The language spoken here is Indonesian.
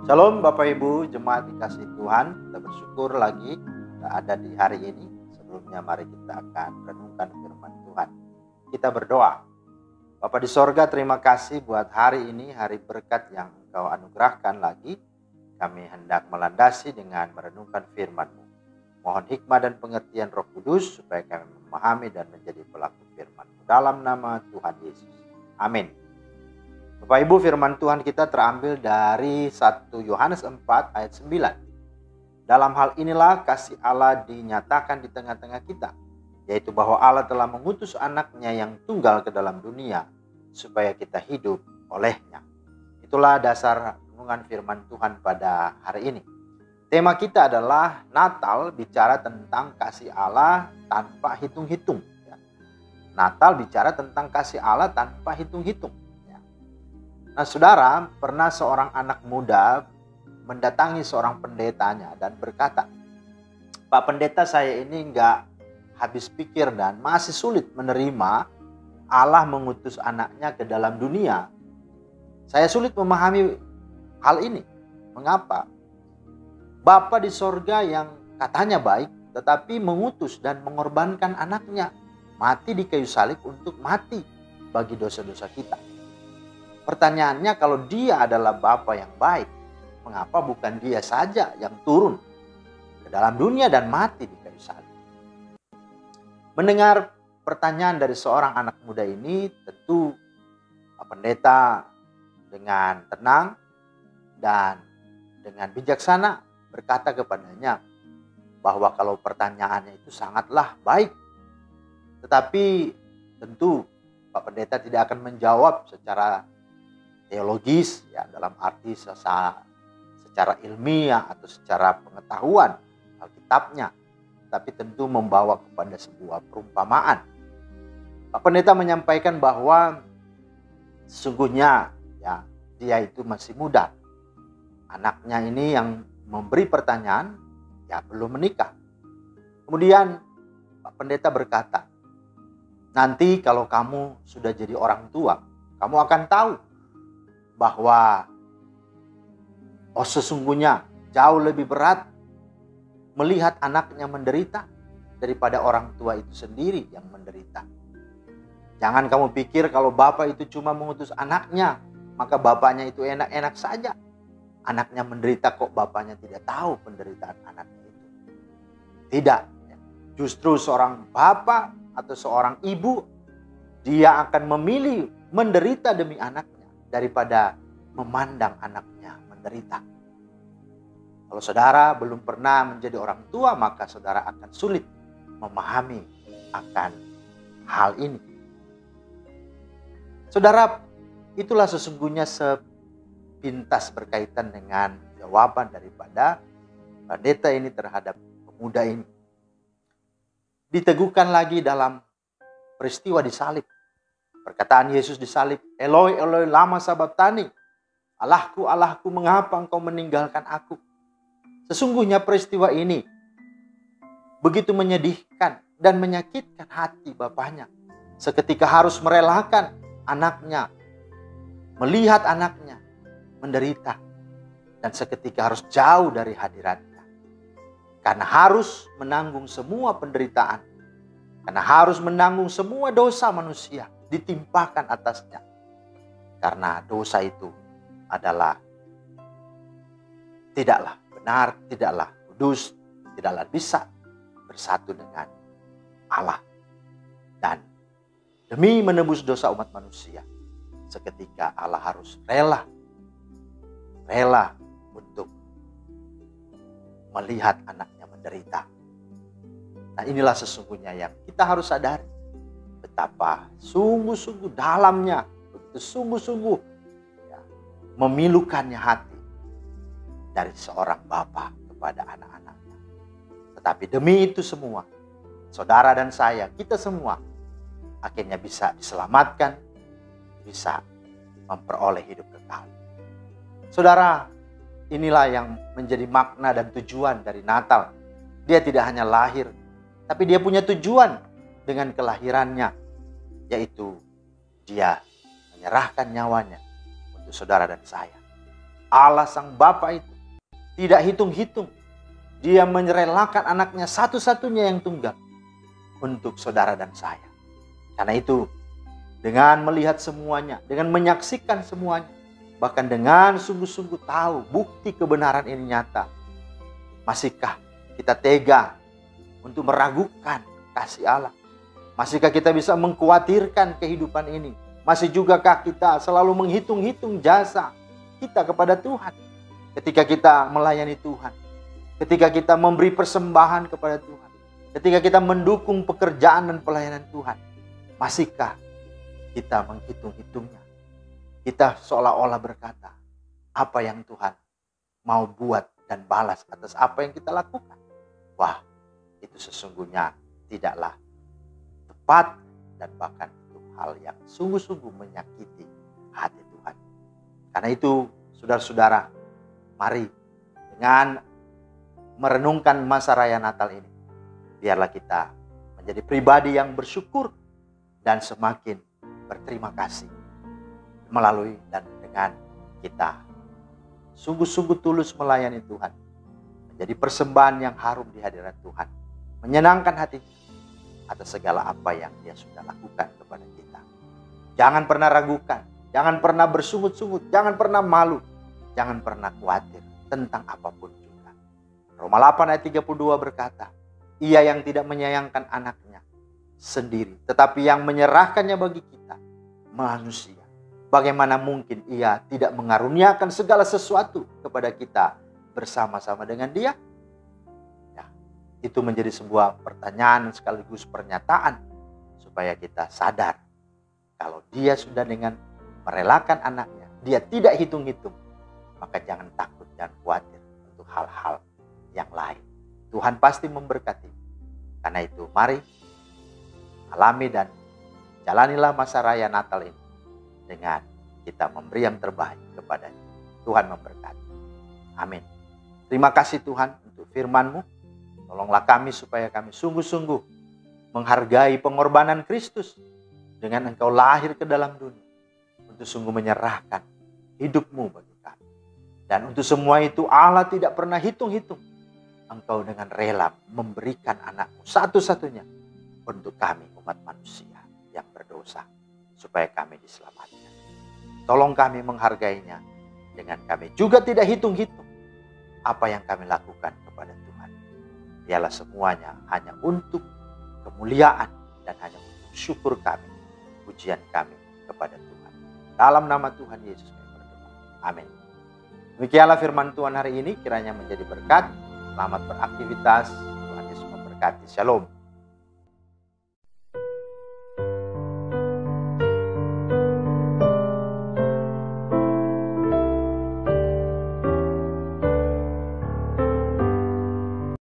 Shalom Bapak Ibu, jemaat dikasih Tuhan. Kita bersyukur lagi kita ada di hari ini. Sebelumnya mari kita akan renungkan firman Tuhan. Kita berdoa. Bapa di sorga, terima kasih buat hari ini, hari berkat yang Engkau anugerahkan lagi. Kami hendak melandasi dengan merenungkan firman-Mu. Mohon hikmah dan pengertian Roh Kudus supaya kami memahami dan menjadi pelaku firman-Mu. Dalam nama Tuhan Yesus. Amin. Bapak Ibu, firman Tuhan kita terambil dari 1 Yohanes 4 ayat 9. Dalam hal inilah kasih Allah dinyatakan di tengah-tengah kita, yaitu bahwa Allah telah mengutus anaknya yang tunggal ke dalam dunia, supaya kita hidup olehnya. Itulah dasar renungan firman Tuhan pada hari ini. Tema kita adalah Natal, bicara tentang kasih Allah tanpa hitung-hitung. Natal bicara tentang kasih Allah tanpa hitung-hitung. Nah saudara, pernah seorang anak muda mendatangi seorang pendetanya dan berkata, "Pak pendeta, saya ini nggak habis pikir dan masih sulit menerima Allah mengutus anaknya ke dalam dunia. Saya sulit memahami hal ini. Mengapa? Bapa di sorga yang katanya baik, tetapi mengutus dan mengorbankan anaknya mati di kayu salib untuk mati bagi dosa-dosa kita. Pertanyaannya, kalau dia adalah Bapa yang baik, mengapa bukan dia saja yang turun ke dalam dunia dan mati di kayu salib?" Mendengar pertanyaan dari seorang anak muda ini, tentu Pak Pendeta dengan tenang dan dengan bijaksana berkata kepadanya bahwa kalau pertanyaannya itu sangatlah baik. Tetapi tentu Pak Pendeta tidak akan menjawab secara teologis, ya, dalam arti secara ilmiah atau secara pengetahuan Alkitabnya, tapi tentu membawa kepada sebuah perumpamaan. Pak Pendeta menyampaikan bahwa sesungguhnya ya dia itu masih muda. Anaknya ini yang memberi pertanyaan ya belum menikah. Kemudian Pak Pendeta berkata, "Nanti kalau kamu sudah jadi orang tua, kamu akan tahu bahwa sesungguhnya jauh lebih berat melihat anaknya menderita daripada orang tua itu sendiri yang menderita. Jangan kamu pikir kalau Bapak itu cuma mengutus anaknya, maka Bapaknya itu enak-enak saja. Anaknya menderita kok Bapaknya tidak tahu penderitaan anaknya itu. Tidak. Justru seorang bapak atau seorang ibu, dia akan memilih menderita demi anaknya daripada memandang anaknya menderita. Kalau saudara belum pernah menjadi orang tua, maka saudara akan sulit memahami akan hal ini. Saudara, itulah sesungguhnya sepintas berkaitan dengan jawaban daripada pendeta ini terhadap pemuda ini. Diteguhkan lagi dalam peristiwa disalib. Perkataan Yesus disalib, "Eloi, Eloi, lama sabachthani." "Allahku, Allahku, mengapa engkau meninggalkan aku?" Sesungguhnya peristiwa ini begitu menyedihkan dan menyakitkan hati bapaknya. Seketika harus merelakan anaknya, melihat anaknya menderita, dan seketika harus jauh dari hadiratnya. Karena harus menanggung semua penderitaan, karena harus menanggung semua dosa manusia ditimpakan atasnya. Karena dosa itu adalah tidaklah benar, tidaklah kudus, tidaklah bisa bersatu dengan Allah. Dan demi menebus dosa umat manusia, seketika Allah harus rela untuk melihat anaknya menderita. Nah, inilah sesungguhnya yang kita harus sadari, betapa sungguh-sungguh dalamnya, begitu sungguh-sungguh ya, memilukannya hati dari seorang bapa kepada anak-anaknya. Tetapi demi itu semua, saudara dan saya, kita semua akhirnya bisa diselamatkan, bisa memperoleh hidup kekal. Saudara, inilah yang menjadi makna dan tujuan dari Natal. Dia tidak hanya lahir, tapi dia punya tujuan dengan kelahirannya, yaitu dia menyerahkan nyawanya untuk untuk saudara dan saya. Allah Sang Bapa itu tidak hitung-hitung. Dia merelakan anaknya satu-satunya yang tunggal untuk saudara dan saya. Karena itu, dengan melihat semuanya, dengan menyaksikan semuanya, bahkan dengan sungguh-sungguh tahu bukti kebenaran ini nyata, masihkah kita tega untuk meragukan kasih Allah? Masihkah kita bisa mengkhawatirkan kehidupan ini? Masih jugakah kita selalu menghitung-hitung jasa kita kepada Tuhan? Ketika kita melayani Tuhan, ketika kita memberi persembahan kepada Tuhan, ketika kita mendukung pekerjaan dan pelayanan Tuhan, masihkah kita menghitung-hitungnya? Kita seolah-olah berkata, apa yang Tuhan mau buat dan balas atas apa yang kita lakukan? Wah, itu sesungguhnya tidaklah tepat, dan bahkan itu hal yang sungguh-sungguh menyakiti hati Tuhan. Karena itu, saudara-saudara, mari dengan merenungkan masa raya Natal ini, biarlah kita menjadi pribadi yang bersyukur dan semakin berterima kasih melalui dan dengan kita sungguh-sungguh tulus melayani Tuhan, menjadi persembahan yang harum di hadirat Tuhan, menyenangkan hati atas segala apa yang Dia sudah lakukan kepada kita. Jangan pernah ragukan, jangan pernah bersungut-sungut, jangan pernah malu, jangan pernah khawatir tentang apapun juga. Roma 8 ayat 32 berkata, Ia yang tidak menyayangkan anaknya sendiri, tetapi yang menyerahkannya bagi kita, manusia, bagaimana mungkin Ia tidak mengaruniakan segala sesuatu kepada kita bersama-sama dengan Dia? Itu menjadi sebuah pertanyaan sekaligus pernyataan supaya kita sadar kalau Dia sudah dengan merelakan anaknya, Dia tidak hitung-hitung, maka jangan takut dan khawatir untuk hal-hal yang lain. Tuhan pasti memberkati. Karena itu mari alami dan jalanilah masa raya Natal ini dengan kita memberi yang terbaik kepada-Nya. Tuhan memberkati. Amin. Terima kasih Tuhan untuk firman-Mu. Tolonglah kami supaya kami sungguh-sungguh menghargai pengorbanan Kristus dengan Engkau lahir ke dalam dunia untuk sungguh menyerahkan hidup-Mu bagi kami. Dan untuk semua itu Allah tidak pernah hitung-hitung. Engkau dengan rela memberikan anak-Mu satu-satunya untuk kami umat manusia yang berdosa supaya kami diselamatkan. Tolong kami menghargainya dengan kami juga tidak hitung-hitung apa yang kami lakukan kepada Tuhan. Biarlah semuanya hanya untuk kemuliaan dan hanya untuk syukur kami, pujian kami kepada Tuhan. Dalam nama Tuhan Yesus kami berdoa. Amin. Demikianlah firman Tuhan hari ini, kiranya menjadi berkat. Selamat beraktivitas. Tuhan Yesus memberkati. Shalom.